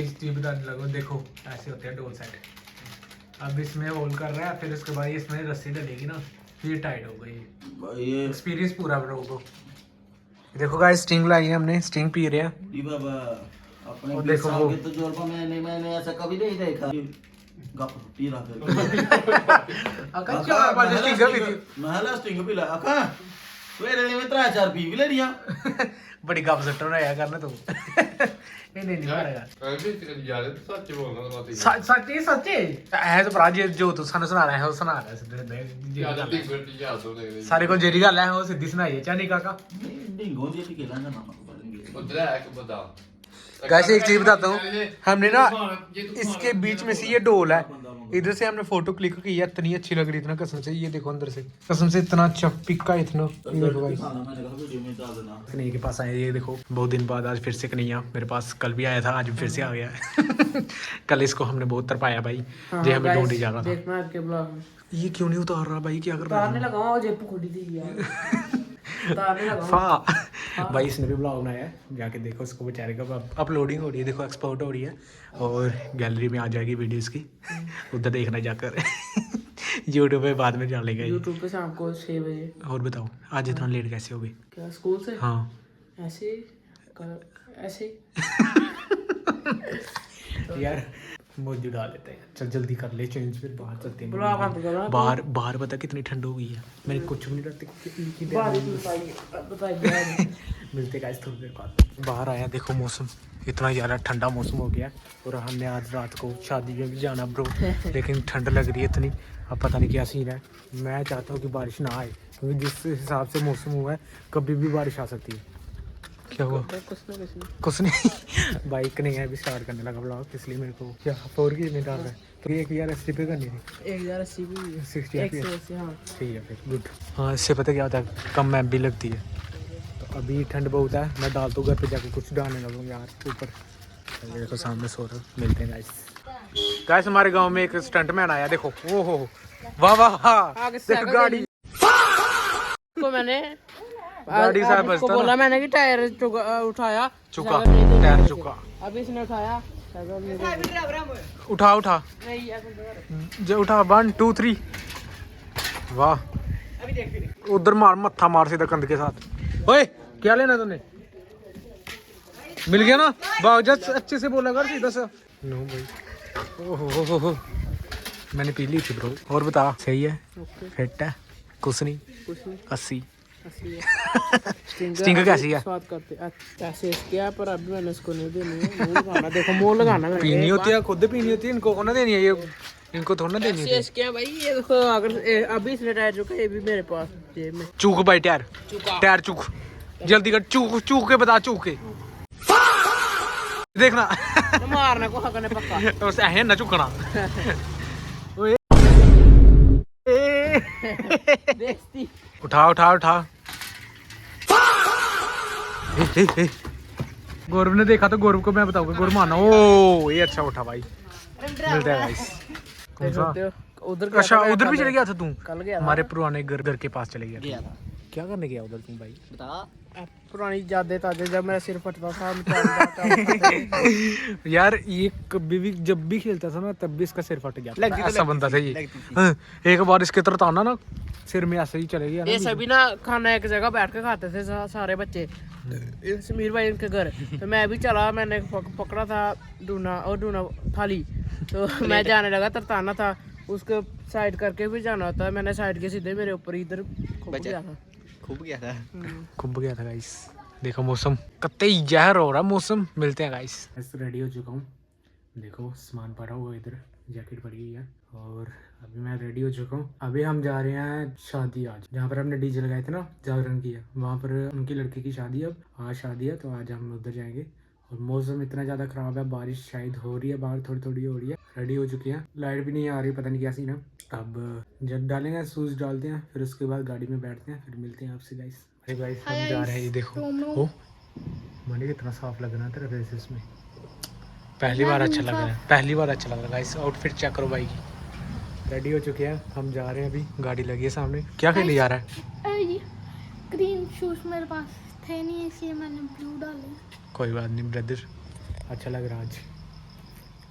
चीज बताने लगा, देखो ऐसे होते हैं डोल सेट। अब इसमें होल कर रहा है, फिर उसके बाद इसमें रस्सी डलेगी ना, ये टाइट हो गई। ये एक्सपीरियंस पूरा ब्रो को। देखो गाइस स्टिंग लाई है हमने, स्टिंग पी रहे हैं। जी बाबा अपने और देखो वो तो जोर पर मैंने ऐसा कभी नहीं देखा। गप पी रहा महला स्टिंग पी ला अका मेरे लिए 3-4 पी भी ले लिया। बड़ी गप सट्टो ना आया करना तू। नहीं मारेगा सच्चे सच्चे है तो भरा जो तू सानू सुना रहा है वो सुना रहा है सारे को जेरी गल है वो सीधी सुनाई चानी काका। डिंगो जी खेला ना नाम उधर है एक बता। गाइस एक चीज बताता हूँ, हमने ना इसके बीच में से ये डोल है, इधर से हमने फोटो क्लिक की है, इतनी अच्छी लग रही इतना कसम से। ये देखो अंदर से कसम से इतना अच्छा पिका इतना। ये देखो गाइस कन्हैया के पास आए, ये देखो बहुत दिन बाद आज फिर से कन्हैया मेरे पास, कल भी आया था आज फिर से आ गया है। कल इसको हमने बहुत तरपाया भाई, जो हमें ढूंढ ही जा रहा था। ये क्यों नहीं उतार रहा भाई, क्या कर रहा है? भाई इसने भी ब्लॉग बनाया है, जाके देखो उसको बेचारे का। अपलोडिंग हो रही है, देखो एक्सपोर्ट हो रही है और गैलरी में आ जाएगी वीडियोस की, उधर देखना जाकर। यूट्यूब पे बाद में डालेगा यूट्यूब पे शाम को 6 बजे। और बताओ आज इतना लेट कैसे हो गई? क्या स्कूल से? हाँ ऐसे यार मौजूद डाल लेते हैं, चल जल्दी कर ले चेंज, फिर बाहर चलते हैं। बाहर पता कितनी ठंड हो गई है, मैंने कुछ भी नहीं डरते। मिलते गाइस थोड़ी देर बाद। बाहर आया देखो मौसम इतना ज़्यादा ठंडा मौसम हो गया, और हमने आज रात को शादी में भी जाना ब्रो, लेकिन ठंड लग रही है इतनी, अब पता नहीं क्या सीन है। मैं चाहता हूँ कि बारिश ना आए, क्योंकि जिस हिसाब से मौसम हुआ है कभी भी बारिश आ सकती है। क्या हुआ? कुछ नहीं बाइक नहीं है, अभी स्टार्ट करने लगा ब्लॉग, इसलिए मेरे को क्या 4 की में डाल रहा है, तो 1080 पे करनी थी। 1080 भी 60 हाँ ठीक है फिर गुड। हाँ इससे पता क्या होता है, कम एम भी लगती है। तो अभी ठंड बहुत है, मैं डाल तो घर पे जाकर कुछ डालने लगूँगा यार ऊपर। देखो सामने सो रहा, मिलते हैं गाइस। गाइस हमारे गाँव में एक स्टंट मैन आया, देखो ओ हो वाह वाह, देखो गाड़ी को मैंने गाड़ी साहब बसता ना, बोला मैंने कि टायर उठाया चुका टायर चुका, अभी इसने उठाया उठा जो उठा 1 2 3 वाह। उधर मार मत्था मार सीधा कंध के साथ। ओए क्या लेना तूने? मिल गया ना बावजा, अच्छे से बोला कर सीधा सा। नो भाई ओहो मैंने पी ली थी ब्रो। और बता सही है फिट है कुछ नहीं 80 स्टिंग कैसी है? स्वाद करते ऐसे क्या, पर अभी मैंने इसको नहीं देनी है, मुंह लगाना। देखो मुंह लगाना है, पीनी होती है खुद पीनी होती है, इनको कौन देनी है? ये इनको थोड़ा ना देनी है क्या भाई। ये देखो अगर अभी इसने टायर चुका, ये भी मेरे पास जेब में। चूक भाई टायर चूक जल्दी कर, चूक के बता, चूक के देखना मारना को हकने पक्का बस ऐसे ना चुकना। बेइज्जती उठा गौरव ने देखा तो गौरव को मैं बताऊंगा, गौरव माना। ओ ये अच्छा उठा भाई, मिलता है गाइस। कौन सा? उधर अच्छा उधर भी चले गया था तू? कल गया हमारे पुराने घर के पास चले गया था। क्या करने गया उधर तुम भाई? बता। पुरानी यादें ताज़ा, जब मेरा सिर फटता था यार ये कभी भी जब भी खेलता था ना तब भी इसका सिर फट जाता था, ऐसा बंदा था ये। एक बार इसके तरफ आना ना सिर में ऐसे ही चले गया। ये सभी ना खाना एक जगह बैठ के खाते थे सारे बच्चे, समीर भाई इनके घर। तो मैं भी चला, मैंने पकड़ा था डूना थाली, तो मैं जाने लगा, तरताना था उसको साइड करके भी जाना होता है। मैंने साइड के सीधे मेरे ऊपर इधर खूब गया था गाइस। देखो मौसम कतई जहर हो रहा मौसम। मिलते हैं गाइस। रेडी हो चुका हूँ, देखो सामान पड़ा हुआ इधर, जैकेट पड़ी हुई है, और अभी मैं रेडी हो चुका हूँ। अभी हम जा रहे हैं शादी, आज जहाँ पर हमने डीजे लगाए थे ना, जागरण किया, वहाँ पर उनकी लड़की की शादी। अब आज शादी है तो आज हम उधर जाएंगे। और मौसम इतना ज़्यादा ख़राब है, बारिश शायद हो रही है, बाहर थोड़ी थोड़ी हो रही है। रेडी हो चुकी हैं, लाइट भी नहीं आ रही, पता नहीं क्या सीन है। अब जब डालेंगे शूज़ डालते हैं, फिर उसके बाद गाड़ी में बैठते हैं, फिर मिलते हैं आपसे गाइस। अरे गाइस हम जा रहे हैं, ये देखो ओ माने कितना साफ लग रहा है तेरा फेस इसमें। पहली बार अच्छा लग रहा है, पहली बार अच्छा लग रहा है गाइस। आउटफिट चेक करो भाई की। रेडी हो चुके हैं, हम जा रहे हैं, अभी गाड़ी लगी है सामने। क्या खेलने जा रहा है? ग्रीन शूज मेरे पास थे नहीं, इसलिए मैंने ब्लू डाले। कोई बात नहीं ब्रदर, अच्छा लग रहा है आज।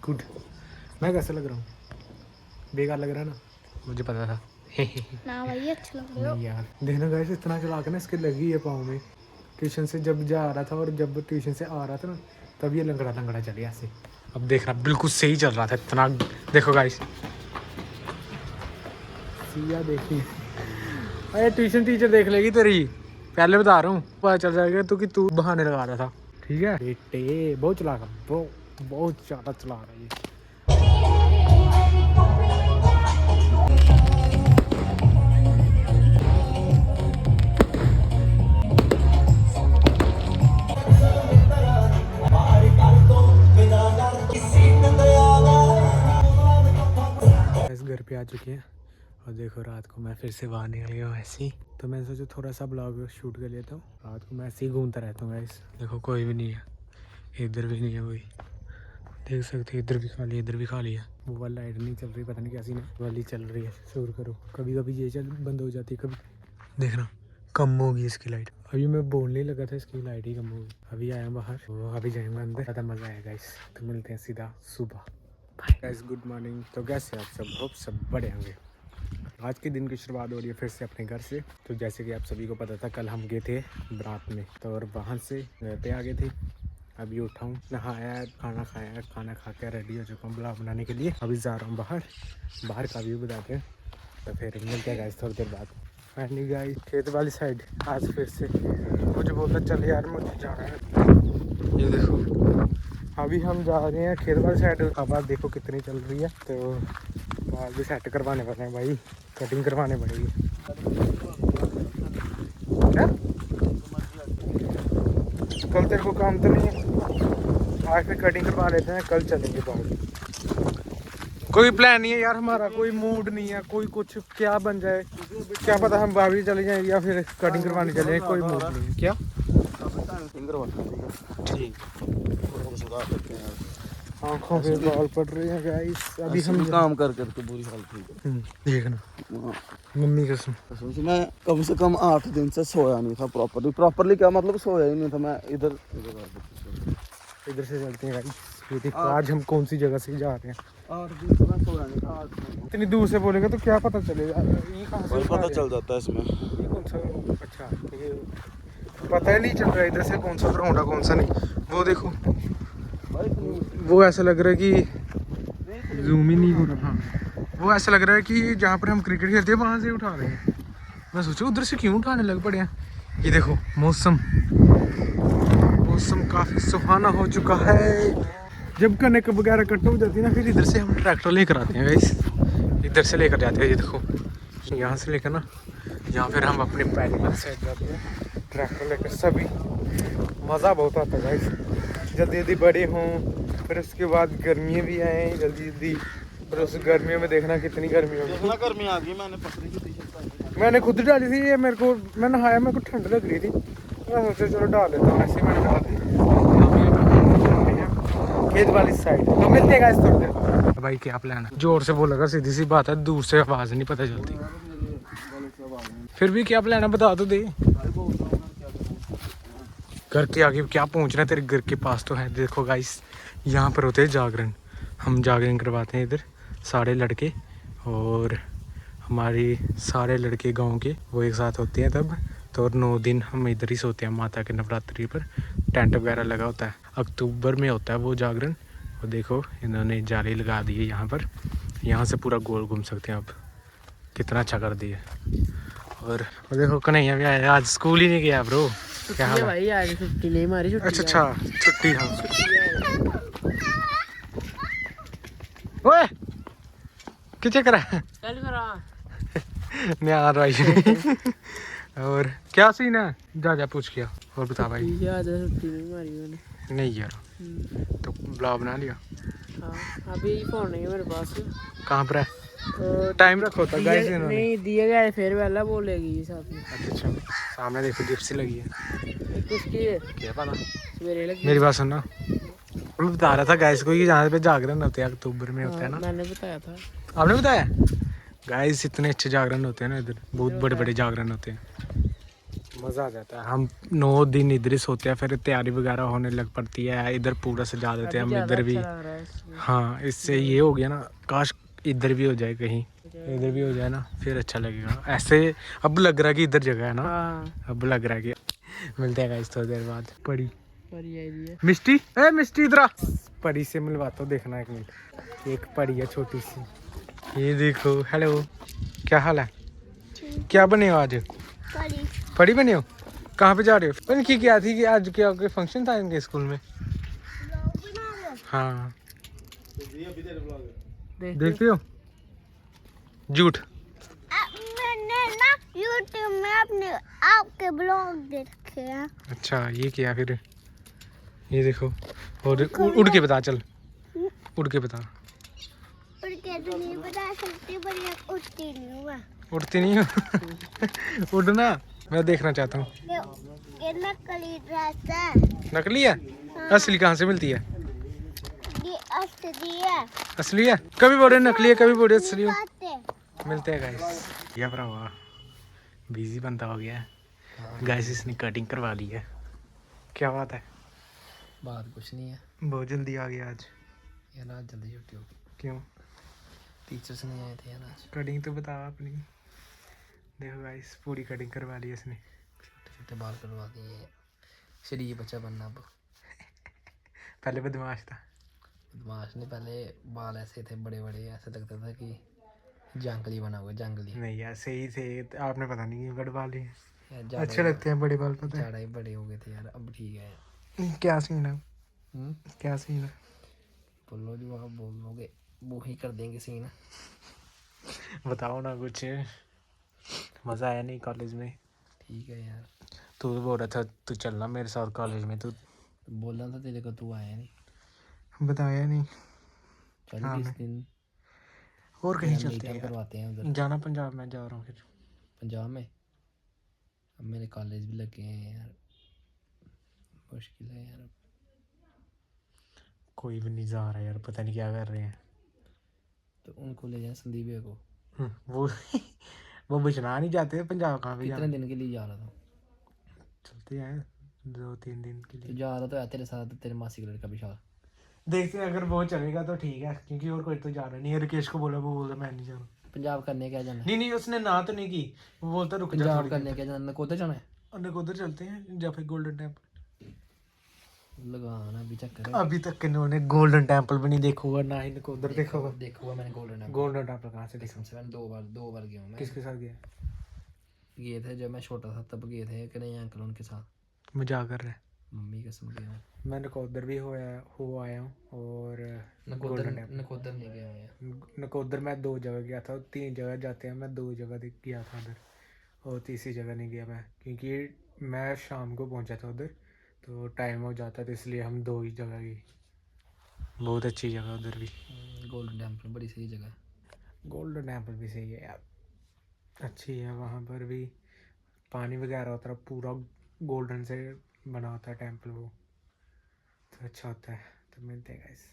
गुड। मैं कैसा लग रहा हूँ? बेकार लग रहा है ना? मुझे पता था। ना भाई अच्छा लग रहा नहीं यार, देखना गाइस इतना चला के ना इसके लगी है पाँव में। ट्यूशन से जब जा रहा था और जब ट्यूशन से आ रहा था ना, तब ये लंगड़ा लंगड़ा चले ऐसे। अब देख रहा बिल्कुल सही चल रहा था इतना। देखो गाइस, सिया देखी। अरे ट्यूशन टीचर देख लेगी तेरी, पहले बता रहा हूँ। पता चल जाएगा तो कि तू बहाने लगा रहा था। ठीक है बेटे, बहुत चला रहा, बहुत ज़्यादा चला रहा है ये। इस घर पे आ चुके हैं और देखो रात को मैं फिर से बाहर निकल गया हूँ ऐसे ही। तो मैं सोचा थोड़ा सा ब्लॉग शूट कर लेता हूँ। रात को मैं ऐसे ही घूमता रहता हूँ गाइस। देखो कोई भी नहीं है, इधर भी नहीं है कोई, देख सकते हो। इधर भी खाली है, इधर भी खाली है। वो वाली लाइट नहीं चल रही, पता नहीं कैसी ना वाली चल रही है। शुरू करो, कभी कभी ये चल बंद हो जाती है, कभी देखना कम होगी इसकी लाइट। अभी मैं बोलने लगा था इसकी लाइट ही कम होगी। अभी आया बाहर, तो अभी जाएंगे अंदर, ज़्यादा मज़ा आएगा गाइस। तो मिलते हैं सीधा सुबह। Guys good morning. तो कैसे आप सब? होप सब बड़े होंगे। आज के दिन की शुरुआत हो रही है फिर से अपने घर से। तो जैसे कि आप सभी को पता था, कल हम गए थे बारात में, तो और वहाँ से घर पे आ गए थे। अभी उठा हूँ, नहाया, खाना खाया, खाना खा के रेडी हो चुका हूँ ब्लॉग बनाने के लिए। अभी जा रहा हूँ बाहर का व्यू बताते हैं। तो फिर मिलते हैं गाइस थोड़ी देर बाद। फाइनली गाइस खेत वाली साइड आज फिर से मुझे बोलता चल यार मुझे जाना है। ये देखो अभी हम जा रहे हैं खेत वाली साइड। आवाज़ देखो कितनी चल रही है। तो बाल भी सेट करवाने पड़े हैं भाई, कटिंग करवाने पड़ेगी। क्या कल तेरे को काम तो नहीं है? आज फिर कटिंग करवा लेते हैं, कल चलेंगे बाहर। कोई प्लान नहीं है यार हमारा, कोई मूड नहीं है, कोई कुछ क्या बन जाए क्या पता। हम बाहर चले जाएं या फिर कटिंग करवाने चले, कोई मूड नहीं है। क्या ठीक, आँखों पे बाल पड़ रहे हैं गाइस। अभी हम काम कर करके बुरी हालत हुई। देखना मम्मी कसम मैं कम से कम 8 दिन से सोया नहीं था प्रॉपरली क्या मतलब सोया ही नहीं था मैं। इधर से चलते हैं गाइस। ये देखो आज हम कौन सी जगह से जा रहे हैं। 8 दिन से मैं सोया नहीं था। इतनी दूर से बोलेगा तो क्या पता चलेगा। ये कहाँ से पता चल जाता है इसमें। ये कौन सा? अच्छा ये पता ही नहीं चल रहा इधर से कौन सा ग्राउंड है कौन सा नहीं। वो देखो वो ऐसा लग रहा है कि जूम ही नहीं हो रहा। वो ऐसा लग रहा है कि जहाँ पर हम क्रिकेट खेलते हैं वहाँ से उठा रहे हैं। मैं सोचा उधर से क्यों उठाने लग पड़े हैं। ये देखो मौसम काफ़ी सुहाना हो चुका है। जब कनक वगैरह कट हो जाती है ना, फिर इधर से हम ट्रैक्टर लेकर आते हैं गाइस। इधर से लेकर जाते हैं। ये देखो यहाँ से लेकर ना, यहाँ फिर हम अपने पैली वाली साइड जाते हैं ट्रैक्टर लेकर। सभी मज़ा बहुत आता है गाइस। जल्दी जल्दी बड़े हों, फिर उसके बाद गर्मियाँ भी आएँ जल्दी जल्दी। फिर उस गर्मियों में देखना कितनी गर्मी होगी। गर्मी आ गई। मैंने पकड़ी की टी-शर्ट पहनी। मैंने खुद डाली थी ये। मेरे को मैं नहाया, मेरे को ठंड लग रही थी। मैं सोचा चलो डाल लेता हूँ, ऐसे मैंने डाल दी। खेत वाली साइड तो मिलते हैं गाइस थोड़ी देर। भाई क्या प्लान है? जोर से बोलेगा, सीधी सी बात है, दूर से आवाज़ नहीं पता चलती। फिर भी क्या प्लान है बता तो दे। घर के आगे क्या पहुंचना है? तेरे घर के पास तो है। देखो गाइस यहाँ पर होते हैं जागरण। हम जागरण करवाते हैं इधर सारे लड़के, और हमारे सारे लड़के गांव के वो एक साथ होते हैं तब। तो और 9 दिन हम इधर ही सोते हैं माता के नवरात्रि पर। टेंट वगैरह लगा होता है, अक्टूबर में होता है वो जागरण। और देखो इन्होंने जाली लगा दी है यहाँ पर, यहाँ से पूरा गोल घूम सकते हैं। अब कितना अच्छा कर दिया। और देखो कन्हैया भी आया, आज स्कूल ही नहीं गया ब्रो। क्या हाल है भाई? आज छुट्टी नहीं मारी। अच्छा छुट्टी। हाँ ओए क्या कर रहा है? चल करा मैं आ रहा ही। और क्या सीन है? जा पूछ किया। और बता भाई। याद है छुट्टी नहीं मारी मैंने। नहीं यार, तो ब्लॉग बना लिया। हाँ अभी फोन नहीं है मेरे पास। कहाँ पर है? टाइम रखो था गाइस इन्होंने। नहीं दिए गए फिर वाला बोलेगी साथ में। अच्छा सामने देखो जिप्सी लगी है। किसकी है? क्या पता, सवेरे लगी। मेरी बात सुनना। मैं बता रहा था गाइस को कि यहाँ पे जागरण होते हैं, अक्टूबर में होता है ना। मैंने बताया था। आपने बताया? गाइस इतने अच्छे जागरण होते हैं ना इधर, बहुत बड़े बड़े जागरण होते हैं। मज़ा आ जाता है। हम 9 दिन इधर ही सोते हैं, फिर तैयारी वगैरह होने लग पड़ती है, इधर पूरा सजा देते हैं हम इधर भी। अच्छा लग रहा है इसमें। हाँ, इससे ये हो गया ना, काश इधर भी हो जाए, कहीं इधर भी हो जाए ना, फिर अच्छा लगेगा। ऐसे अब लग रहा है कि इधर जगह है ना, हाँ अब लग रहा है कि मिलते हैं गाइस थोड़ी देर बाद। परी परी आई हुई है। मिष्टी, ए मिष्टी इधर आ। परी से मिलवाता हूँ, देखना एक मिनट। एक परी है छोटी सी, ये देखो। हेलो, क्या हाल है? क्या बने हो आज? परी परी बने हो? कहाँ पे जा रहे हो? इनकी क्या थी कि आज क्या कोई फंक्शन था इनके स्कूल में? हाँ, देखते हो? झूठ। मैंने ना यूट्यूब में अपने आपके ब्लॉग देखे हैं। अच्छा, ये क्या फिर? ये देखो, और उड़ के बता, चल उड़ के बता। पर क्या तो नहीं बता सकती, पर ये उठती नहीं हुआ। उड़ती नहीं हो? उड़ना मैं देखना चाहता हूँ। ये नकली ड्रेस है। नकली है? असली कहाँ से मिलती है? ये असली है। असली है? कभी बोल रहे नकली है, कभी बोल रहे असली हो। बातें। मिलते हैं गाइस। ये भरावा बिजी बंदा हो गया है गाइस, इसने कटिंग करवा ली है। क्या बात है? बात कुछ नहीं है बहुत जल्दी आ गया आज। यार, आज जल्दी छुट्टी होगी, क्यों? टीचर्स नहीं आए थे यार आज। कटिंग तो बता अपनी। देखो गाइस, पूरी कटिंग करवा ली इसने। छोटे छोटे बाल करवा दिए, शरीफ बच्चा बनना अब। पहले बदमाश था। बदमाश नहीं, पहले बाल ऐसे थे बड़े बड़े, ऐसे लगता था कि जंगली बना हुआ, जंगली। नहीं यार, सही थे। आपने पता नहीं क्यों कटवा लिए। यार ज़्यादा अच्छे ही- लगते हैं बड़े बाल, पता है। ज़्यादा ही बड़े हो गए थे यार, अब ठीक है। क्या सीन है? हम्म, क्या सीन है? बोलो जो आप बोलोगे वो ही कर देंगे सीन। बताओ ना कुछ। मज़ा आया नहीं कॉलेज में? ठीक है यार, तू तो बोल रहा था तू चलना मेरे साथ कॉलेज में, तू बोलना था तेरे को, तू आया नहीं। बताया नहीं। चल हाँ, किस मैं दिन और कहीं तेरा चलते हैं मीटअप यार। करवाते हैं उधर जाना पंजाब में जा रहा हूँ फिर। पंजाब में। अब मेरे कॉलेज भी लगे हैं यार, मुश्किल है यार। अब कोई भी नहीं जा रहा यार, पता नहीं क्या कर रहे हैं। तो उनको ले जाए, संदीप भैया को। वो वो बिछना नहीं जाते पंजाब, कहाँ पे कितने जाना? दिन के लिए जा रहा था? चलते हैं 2-3 दिन के तो लिए। जा रहा तो है तेरे साथ, तेरे मासी का लड़का विशाल। देखते हैं, अगर वो चलेगा तो ठीक है, क्योंकि और कोई तो जा रहा नहीं है। रिकेश को बोला, वो बोलता मैं नहीं जा रहा। पंजाब करने क्या जाना है? नहीं नहीं, उसने ना तो नहीं की। वो बोलता रुक जा पंजाब थोड़ी करने देर। क्या जाना, नकोदर जाना है? नकोदर चलते हैं या फिर गोल्डन टेम्पल। लगाना भी चक्कर है। अभी तक इन्होंने गोल्डन टेम्पल भी नहीं देखा हुआ, ना ही नकोदर देखा हुआ। देखा हुआ मैंने गोल्डन टेम्पल। गोल्डन टेम्पल कहाँ से देखा? कसम से मैंने दो बार गया हूँ मैं। किसके साथ गया? गए थे जब मैं छोटा था, तब गए थे कि नहीं अंकल उनके साथ। मजाक कर रहे हैं। मम्मी कसम गया हूँ। मैं नकोदर भी हो आया हूँ, और नकोदर नकोदर नहीं गया हूँ यार। नकोदर मैं 2 जगह गया था। 3 जगह जाते हैं, मैं 2 जगह गया था उधर, और तीसरी जगह नहीं गया मैं, क्योंकि मैं शाम को पहुंचा था उधर, तो टाइम हो जाता था, इसलिए हम 2 ही जगह गए। बहुत अच्छी जगह उधर भी। गोल्डन टेम्पल बड़ी सही जगह है। गोल्डन टेम्पल भी सही है यार, अच्छी है। वहाँ पर भी पानी वगैरह होता है, पूरा गोल्डन से बना होता है टेम्पल, वो तो अच्छा होता है। तो मिलते हैं गाइस।